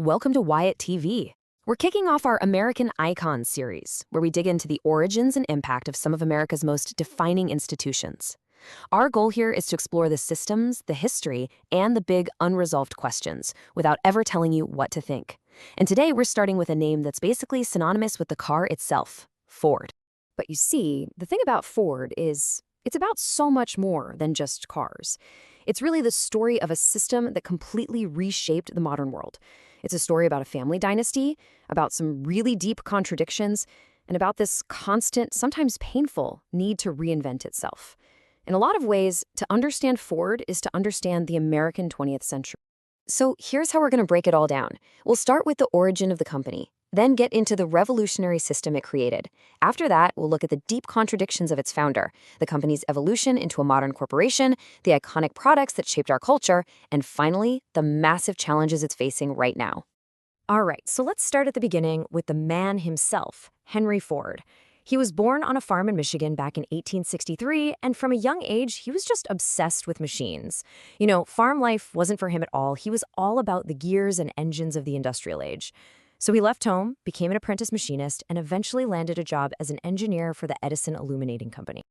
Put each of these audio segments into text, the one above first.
welcome to WhyItTV. We're kicking off our American Icons series, where we dig into the origins and impact of some of America's most defining institutions. Our goal here is to explore the systems, the history, and the big unresolved questions without ever telling you what to think. And today we're starting with a name that's basically synonymous with the car itself, Ford. But you see, the thing about Ford is it's about so much more than just cars. It's really the story of a system that completely reshaped the modern world. It's a story about a family dynasty, about some really deep contradictions, and about this constant, sometimes painful, need to reinvent itself. In a lot of ways, to understand Ford is to understand the American 20th century. So here's how we're going to break it all down. We'll start with the origin of the company, then get into the revolutionary system it created. After that, we'll look at the deep contradictions of its founder, the company's evolution into a modern corporation, the iconic products that shaped our culture, and finally, the massive challenges it's facing right now. All right, so let's start at the beginning with the man himself, Henry Ford. He was born on a farm in Michigan back in 1863, and from a young age, he was just obsessed with machines. You know, farm life wasn't for him at all. He was all about the gears and engines of the industrial age. So he left home, became an apprentice machinist, and eventually landed a job as an engineer for the Edison Illuminating Company.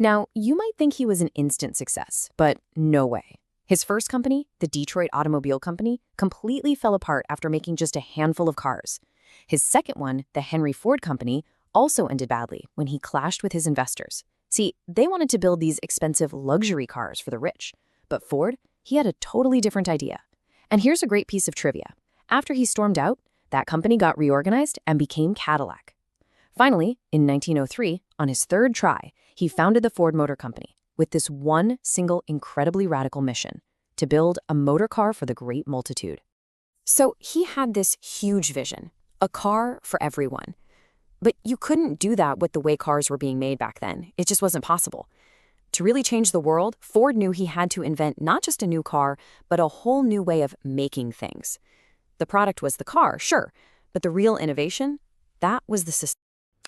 Now, you might think he was an instant success, but no way. His first company, the Detroit Automobile Company, completely fell apart after making just a handful of cars. His second one, the Henry Ford Company, also ended badly when he clashed with his investors. See, they wanted to build these expensive luxury cars for the rich, but Ford, he had a totally different idea. And here's a great piece of trivia. After he stormed out, that company got reorganized and became Cadillac. Finally, in 1903, on his third try, he founded the Ford Motor Company with this one single incredibly radical mission: to build a motor car for the great multitude. So he had this huge vision, a car for everyone. But you couldn't do that with the way cars were being made back then. It just wasn't possible. To really change the world, Ford knew he had to invent not just a new car, but a whole new way of making things. The product was the car, sure, but the real innovation, that was the system.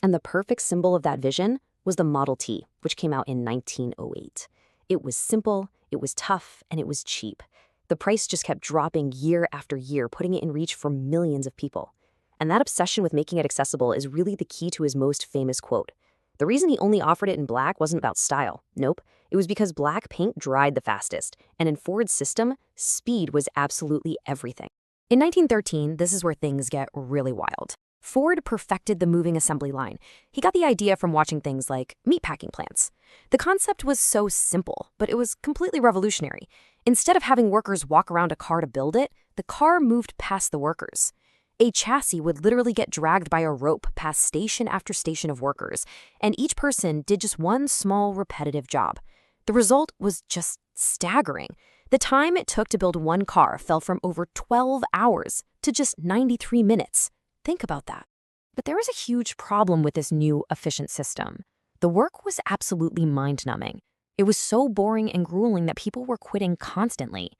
And the perfect symbol of that vision was the Model T, which came out in 1908. It was simple, it was tough, and it was cheap. The price just kept dropping year after year, putting it in reach for millions of people. And that obsession with making it accessible is really the key to his most famous quote. The reason he only offered it in black wasn't about style. Nope. It was because black paint dried the fastest, and in Ford's system, speed was absolutely everything. In 1913, this is where things get really wild. Ford perfected the moving assembly line. He got the idea from watching things like meatpacking plants. The concept was so simple, but it was completely revolutionary. Instead of having workers walk around a car to build it, the car moved past the workers. A chassis would literally get dragged by a rope past station after station of workers, and each person did just one small, repetitive job. The result was just staggering. The time it took to build one car fell from over 12 hours to just 93 minutes. Think about that. But there was a huge problem with this new, efficient system. The work was absolutely mind-numbing. It was so boring and grueling that people were quitting constantly.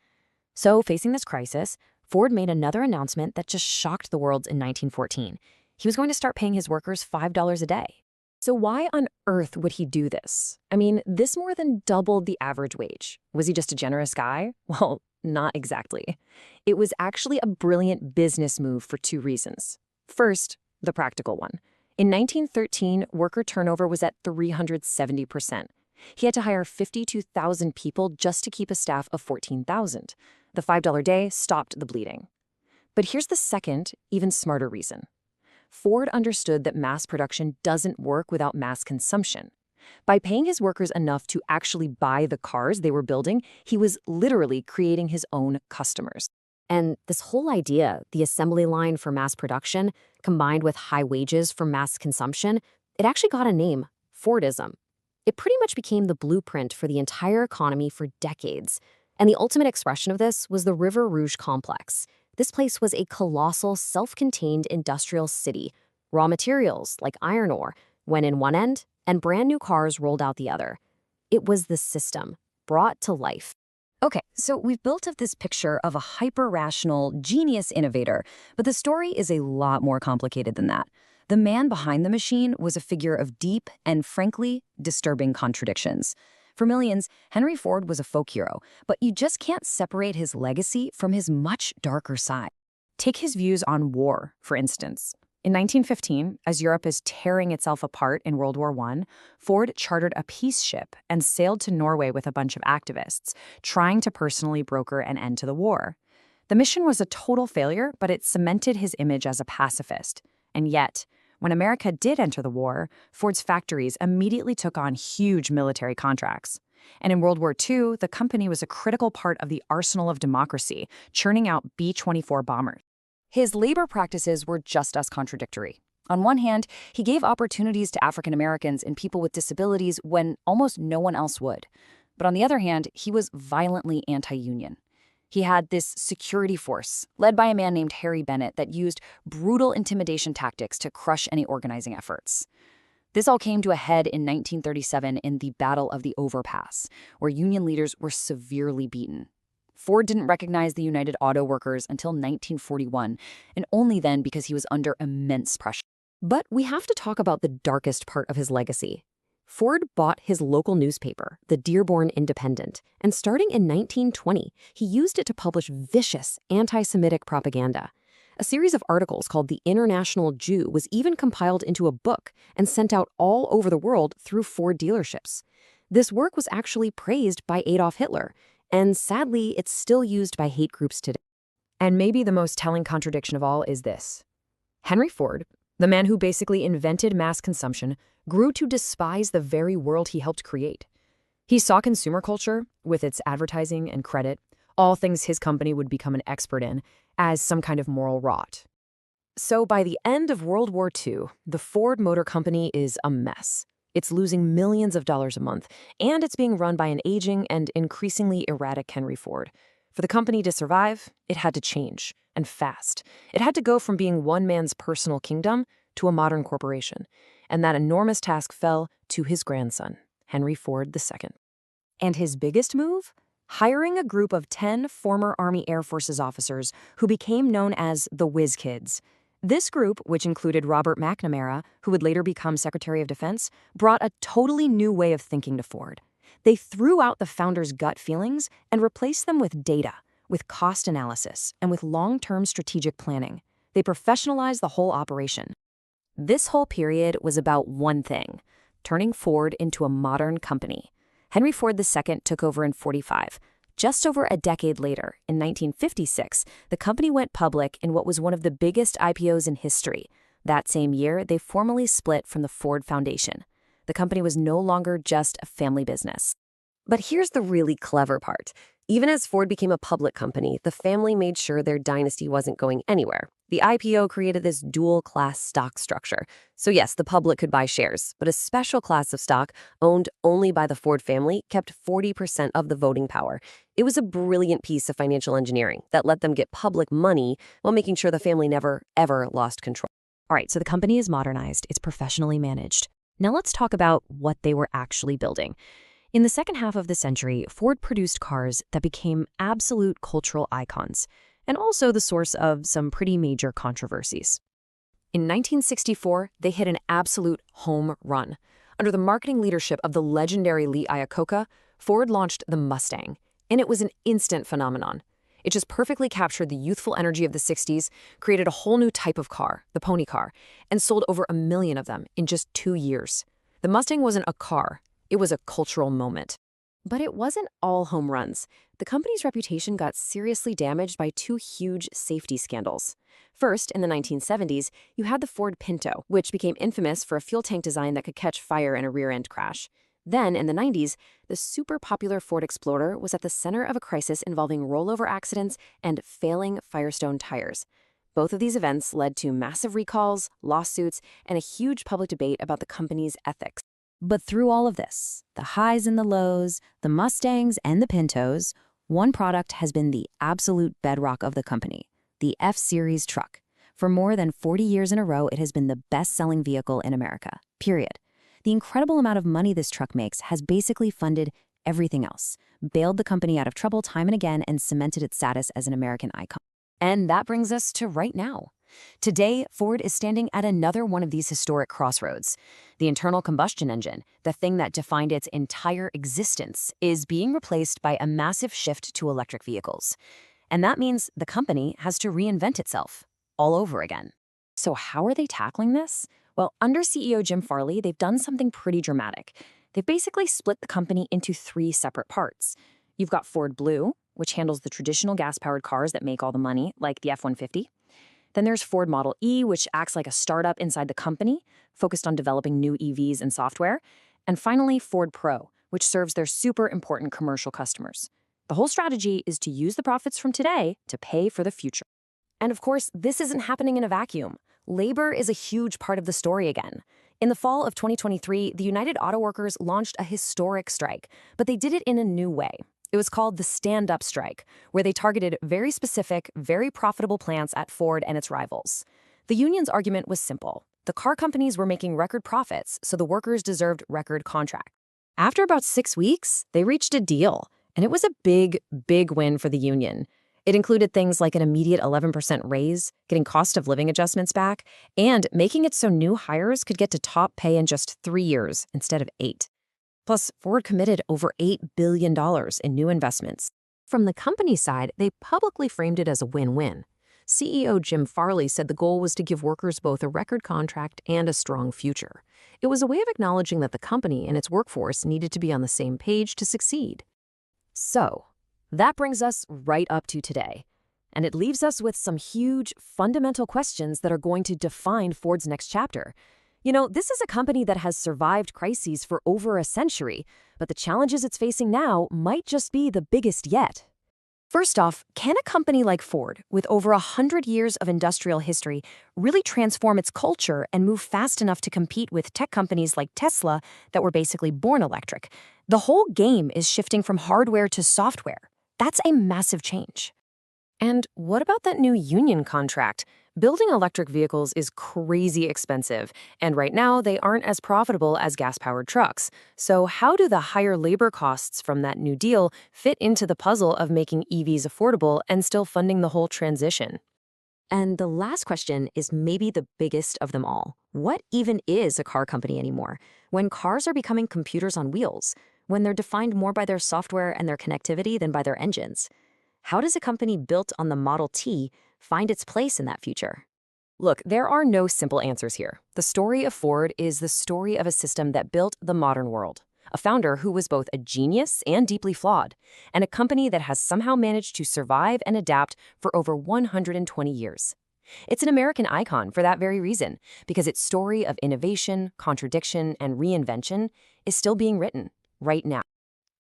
So, facing this crisis, Ford made another announcement that just shocked the world in 1914. He was going to start paying his workers $5 a day. So why on earth would he do this? I mean, this more than doubled the average wage. Was he just a generous guy? Well, not exactly. It was actually a brilliant business move for two reasons. First, the practical one. In 1913, worker turnover was at 370%. He had to hire 52,000 people just to keep a staff of 14,000. The $5 day stopped the bleeding. But here's the second, even smarter reason. Ford understood that mass production doesn't work without mass consumption. By paying his workers enough to actually buy the cars they were building, he was literally creating his own customers. And this whole idea, the assembly line for mass production, combined with high wages for mass consumption, it actually got a name, Fordism. It pretty much became the blueprint for the entire economy for decades. And the ultimate expression of this was the River Rouge complex. This place was a colossal, self-contained industrial city. Raw materials, like iron ore, went in one end, and brand new cars rolled out the other. It was the system, brought to life. Okay, so we've built up this picture of a hyper-rational, genius innovator, but the story is a lot more complicated than that. The man behind the machine was a figure of deep and, frankly, disturbing contradictions. For millions, Henry Ford was a folk hero, but you just can't separate his legacy from his much darker side. Take his views on war, for instance. In 1915, as Europe is tearing itself apart in World War I, Ford chartered a peace ship and sailed to Norway with a bunch of activists, trying to personally broker an end to the war. The mission was a total failure, but it cemented his image as a pacifist. And yet, when America did enter the war, Ford's factories immediately took on huge military contracts. And in World War II, the company was a critical part of the arsenal of democracy, churning out B-24 bombers. His labor practices were just as contradictory. On one hand, he gave opportunities to African Americans and people with disabilities when almost no one else would. But on the other hand, he was violently anti-union. He had this security force, led by a man named Harry Bennett, that used brutal intimidation tactics to crush any organizing efforts. This all came to a head in 1937 in the Battle of the Overpass, where Union leaders were severely beaten. Ford didn't recognize the United Auto Workers until 1941, and only then because he was under immense pressure. But we have to talk about the darkest part of his legacy. Ford bought his local newspaper, the Dearborn Independent, and starting in 1920, he used it to publish vicious anti-Semitic propaganda. A series of articles called The International Jew was even compiled into a book and sent out all over the world through Ford dealerships. This work was actually praised by Adolf Hitler, and sadly, it's still used by hate groups today. And maybe the most telling contradiction of all is this. Henry Ford, the man who basically invented mass consumption, grew to despise the very world he helped create. He saw consumer culture, with its advertising and credit, all things his company would become an expert in, as some kind of moral rot. So by the end of World War II, the Ford Motor Company is a mess. It's losing millions of dollars a month, and it's being run by an aging and increasingly erratic Henry Ford. For the company to survive, it had to change, and fast. It had to go from being one man's personal kingdom to a modern corporation, and that enormous task fell to his grandson, Henry Ford II. And his biggest move? Hiring a group of 10 former Army Air Forces officers who became known as the Whiz Kids. This group, which included Robert McNamara, who would later become Secretary of Defense, brought a totally new way of thinking to Ford. They threw out the founder's gut feelings and replaced them with data, with cost analysis, and with long-term strategic planning. They professionalized the whole operation. This whole period was about one thing: turning Ford into a modern company. Henry Ford II took over in 1945. Just over a decade later, in 1956, the company went public in what was one of the biggest IPOs in history. That same year, they formally split from the Ford Foundation. The company was no longer just a family business. But here's the really clever part. Even as Ford became a public company, the family made sure their dynasty wasn't going anywhere. The IPO created this dual-class stock structure. So yes, the public could buy shares, but a special class of stock, owned only by the Ford family, kept 40% of the voting power. It was a brilliant piece of financial engineering that let them get public money while making sure the family never, ever lost control. All right, so the company is modernized. It's professionally managed. Now let's talk about what they were actually building. In the second half of the century, Ford produced cars that became absolute cultural icons, and also the source of some pretty major controversies. In 1964, they hit an absolute home run. Under the marketing leadership of the legendary Lee Iacocca, Ford launched the Mustang, and it was an instant phenomenon. It just perfectly captured the youthful energy of the 60s, created a whole new type of car, the pony car, and sold over 1 million of them in just 2 years. The Mustang wasn't a car. It was a cultural moment. But it wasn't all home runs. The company's reputation got seriously damaged by 2 huge safety scandals. First, in the 1970s, you had the Ford Pinto, which became infamous for a fuel tank design that could catch fire in a rear-end crash. Then, in the 90s, the super popular Ford Explorer was at the center of a crisis involving rollover accidents and failing Firestone tires. Both of these events led to massive recalls, lawsuits, and a huge public debate about the company's ethics. But through all of this, the highs and the lows, the Mustangs and the Pintos, one product has been the absolute bedrock of the company, the F-Series truck. For more than 40 years in a row, it has been the best-selling vehicle in America, period. The incredible amount of money this truck makes has basically funded everything else, bailed the company out of trouble time and again, and cemented its status as an American icon. And that brings us to right now. Today, Ford is standing at another one of these historic crossroads. The internal combustion engine, the thing that defined its entire existence, is being replaced by a massive shift to electric vehicles. And that means the company has to reinvent itself all over again. So how are they tackling this? Well, under CEO Jim Farley, they've done something pretty dramatic. They've basically split the company into 3 separate parts. You've got Ford Blue, which handles the traditional gas-powered cars that make all the money, like the F-150. Then there's Ford Model E, which acts like a startup inside the company, focused on developing new EVs and software. And finally, Ford Pro, which serves their super important commercial customers. The whole strategy is to use the profits from today to pay for the future. And of course, this isn't happening in a vacuum. Labor is a huge part of the story again. In the fall of 2023, the United Auto Workers launched a historic strike, but they did it in a new way. It was called the stand-up strike, where they targeted very specific, very profitable plants at Ford and its rivals. The union's argument was simple. The car companies were making record profits, so the workers deserved record contracts. After about 6 weeks, they reached a deal, and it was a big, big win for the union. It included things like an immediate 11% raise, getting cost of living adjustments back, and making it so new hires could get to top pay in just 3 years instead of 8. Plus, Ford committed over $8 billion in new investments. From the company side, they publicly framed it as a win-win. CEO Jim Farley said the goal was to give workers both a record contract and a strong future. It was a way of acknowledging that the company and its workforce needed to be on the same page to succeed. So, that brings us right up to today. And it leaves us with some huge, fundamental questions that are going to define Ford's next chapter. You know, this is a company that has survived crises for over a century, but the challenges it's facing now might just be the biggest yet. First off, can a company like Ford, with over 100 years of industrial history, really transform its culture and move fast enough to compete with tech companies like Tesla that were basically born electric? The whole game is shifting from hardware to software. That's a massive change. And what about that new union contract? Building electric vehicles is crazy expensive, and right now they aren't as profitable as gas-powered trucks. So how do the higher labor costs from that new deal fit into the puzzle of making EVs affordable and still funding the whole transition? And the last question is maybe the biggest of them all. What even is a car company anymore? When cars are becoming computers on wheels, when they're defined more by their software and their connectivity than by their engines? How does a company built on the Model T find its place in that future? Look, there are no simple answers here. The story of Ford is the story of a system that built the modern world, a founder who was both a genius and deeply flawed, and a company that has somehow managed to survive and adapt for over 120 years. It's an American icon for that very reason, because its story of innovation, contradiction, and reinvention is still being written right now.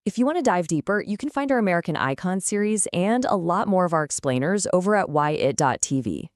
If you want to dive deeper, you can find our American Icon series and a lot more of our explainers over at WhyItTV.